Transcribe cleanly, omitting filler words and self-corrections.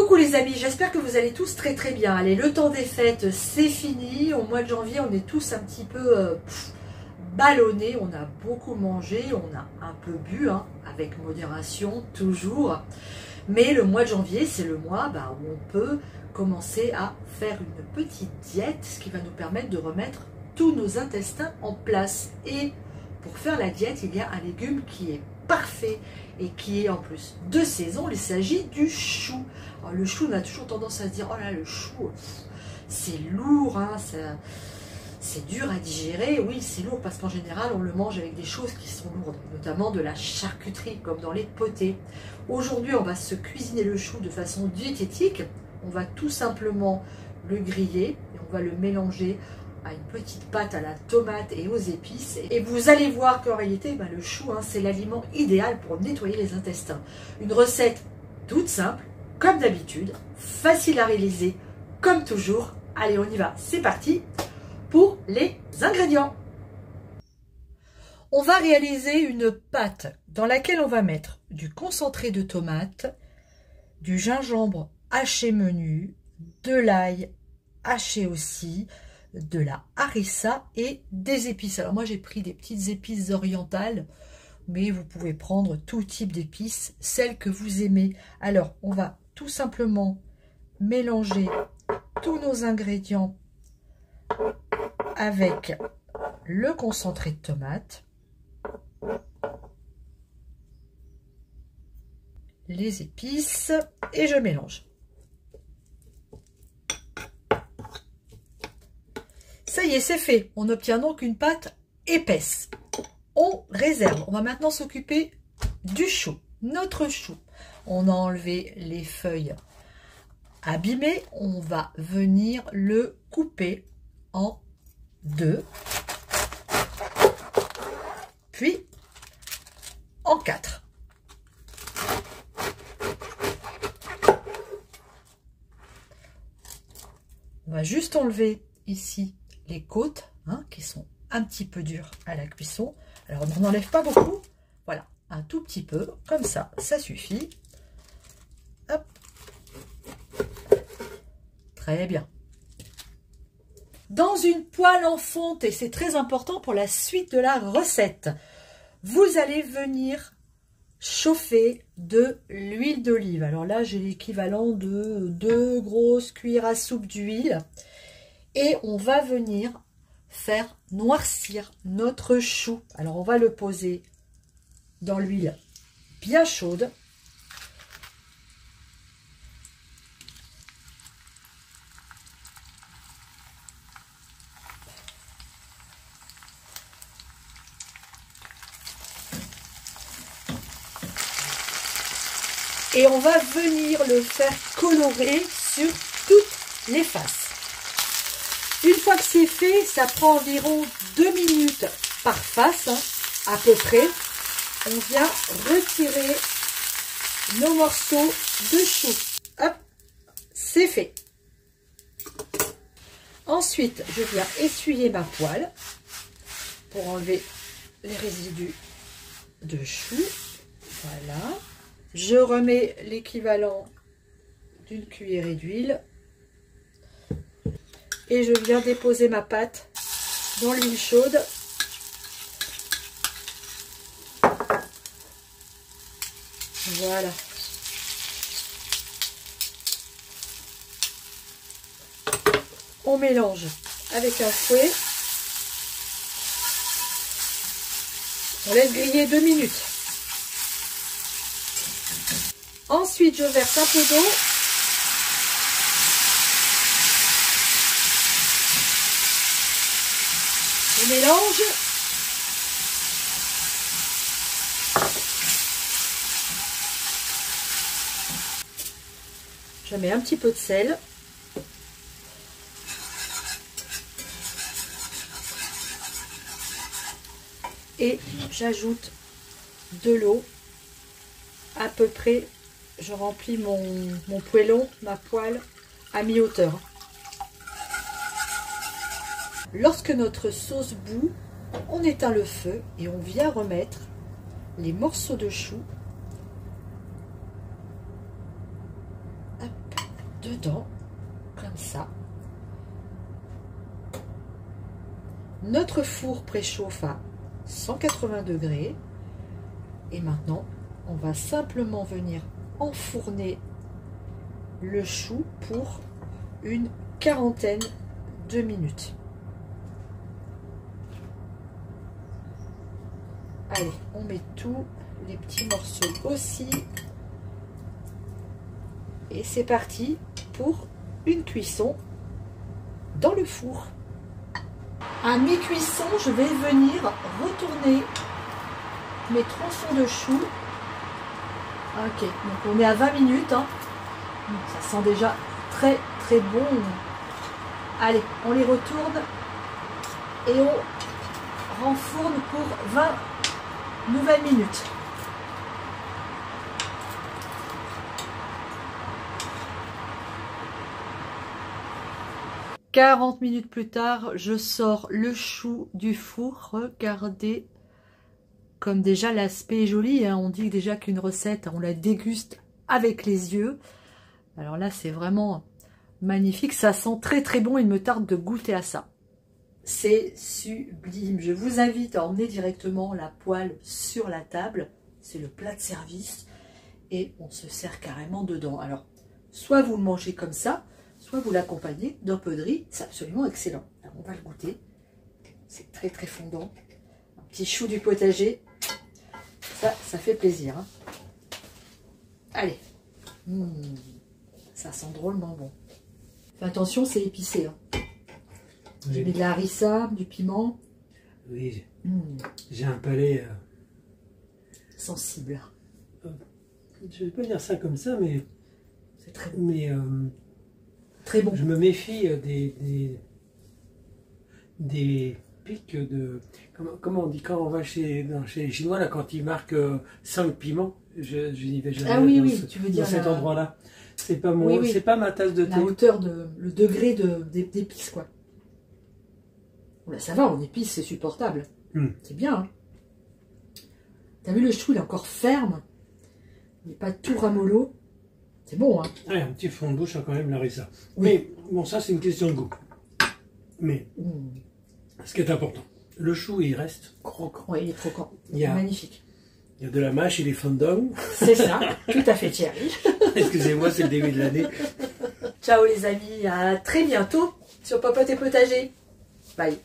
Coucou les amis, j'espère que vous allez tous très très bien. Allez, le temps des fêtes, c'est fini. Au mois de janvier, on est tous un petit peu ballonnés. On a beaucoup mangé, on a un peu bu, hein, avec modération, toujours. Mais le mois de janvier, c'est le mois où on peut commencer à faire une petite diète, ce qui va nous permettre de remettre tous nos intestins en place. Et pour faire la diète, il y a un légume qui est parfait et qui est en plus de saison. Il s'agit du chou. Alors, le chou, on a toujours tendance à se dire, oh là, le chou, c'est lourd, hein, c'est dur à digérer. Oui, c'est lourd parce qu'en général, on le mange avec des choses qui sont lourdes, notamment de la charcuterie, comme dans les potés. Aujourd'hui, on va se cuisiner le chou de façon diététique. On va tout simplement le griller et on va le mélanger à une petite pâte à la tomate et aux épices. Et vous allez voir qu'en réalité, le chou, hein, c'est l'aliment idéal pour nettoyer les intestins. Une recette toute simple, comme d'habitude, facile à réaliser, comme toujours. Allez, on y va, c'est parti pour les ingrédients. On va réaliser une pâte dans laquelle on va mettre du concentré de tomate, du gingembre haché menu, de l'ail haché aussi, de la harissa et des épices. Alors moi j'ai pris des petites épices orientales, mais vous pouvez prendre tout type d'épices, celles que vous aimez. Alors on va tout simplement mélanger tous nos ingrédients avec le concentré de tomate, les épices et je mélange. Ça y est, c'est fait. On obtient donc une pâte épaisse. On réserve. On va maintenant s'occuper du chou. Notre chou. On a enlevé les feuilles abîmées. On va venir le couper en deux. Puis en quatre. On va juste enlever ici les côtes, hein, qui sont un petit peu dures à la cuisson. Alors on n'enlève pas beaucoup, voilà, un tout petit peu, comme ça, ça suffit. Hop. Très bien. Dans une poêle en fonte, et c'est très important pour la suite de la recette, vous allez venir chauffer de l'huile d'olive. Alors là, j'ai l'équivalent de 2 grosses cuillères à soupe d'huile. Et on va venir faire noircir notre chou. Alors on va le poser dans l'huile bien chaude. Et on va venir le faire colorer sur toutes les faces. Une fois que c'est fait, ça prend environ 2 minutes par face, hein, à peu près. On vient retirer nos morceaux de chou. Hop, c'est fait. Ensuite, je viens essuyer ma poêle pour enlever les résidus de chou. Voilà. Je remets l'équivalent d'une cuillerée d'huile. Et je viens déposer ma pâte dans l'huile chaude. Voilà. On mélange avec un fouet. On laisse griller 2 minutes. Ensuite, je verse un peu d'eau. Je mélange. Je mets un petit peu de sel. Et j'ajoute de l'eau. À peu près, je remplis mon poêlon, ma poêle, à mi-hauteur. Lorsque notre sauce bout, on éteint le feu et on vient remettre les morceaux de chou. Hop. dedans, comme ça. Notre four préchauffe à 180 degrés. Et maintenant, on va simplement venir enfourner le chou pour une quarantaine de minutes. Allez, on met tous les petits morceaux aussi. Et c'est parti pour une cuisson dans le four. À mi-cuisson, je vais venir retourner mes tronçons de chou. Ok, donc on est à 20 minutes. Hein. Ça sent déjà très très bon. Allez, on les retourne et on renfourne pour 20 nouvelles minutes. « 40 minutes plus tard, je sors le chou du four. Regardez comme déjà l'aspect est joli. Hein. On dit déjà qu'une recette, on la déguste avec les yeux. Alors là, c'est vraiment magnifique. Ça sent très très bon. Il me tarde de goûter à ça. C'est sublime. Je vous invite à emmener directement la poêle sur la table. C'est le plat de service. Et on se sert carrément dedans. Alors, soit vous le mangez comme ça, soit vous l'accompagnez d'un peu de riz. C'est absolument excellent. Alors, on va le goûter. C'est très très fondant. Un petit chou du potager. Ça fait plaisir. Hein. Allez. Ça sent drôlement bon. Fais attention, c'est épicé. Hein. Oui. J'ai mis de la harissa, du piment. Oui, j'ai un palais... sensible. Je ne vais pas dire ça comme ça, mais... C'est très bon. Mais, très bon. Je me méfie des pics de... Comment on dit quand on va chez les Chinois, là, quand ils marquent 5 piments, je n'y vais jamais. Ah oui, oui, tu veux dire dans cet endroit-là. C'est pas moi, oui, oui. C'est pas ma tasse de thé. La hauteur, le degré d'épices, quoi. Là, ça va, en épices, c'est supportable. C'est bien. Hein. T'as vu, le chou, il est encore ferme. Il n'est pas tout ramollo. C'est bon, hein. Ouais, un petit fond de bouche, hein, quand même, Larissa. Oui. Mais, bon, ça, c'est une question de goût. Mais, ce qui est important, le chou, il reste croquant. Oui, il est croquant. Il est magnifique. Il y a de la mâche et des fondants. C'est ça, tout à fait, Thierry. Excusez-moi, c'est le début de l'année. Ciao les amis, à très bientôt sur Popote et Potager. Bye.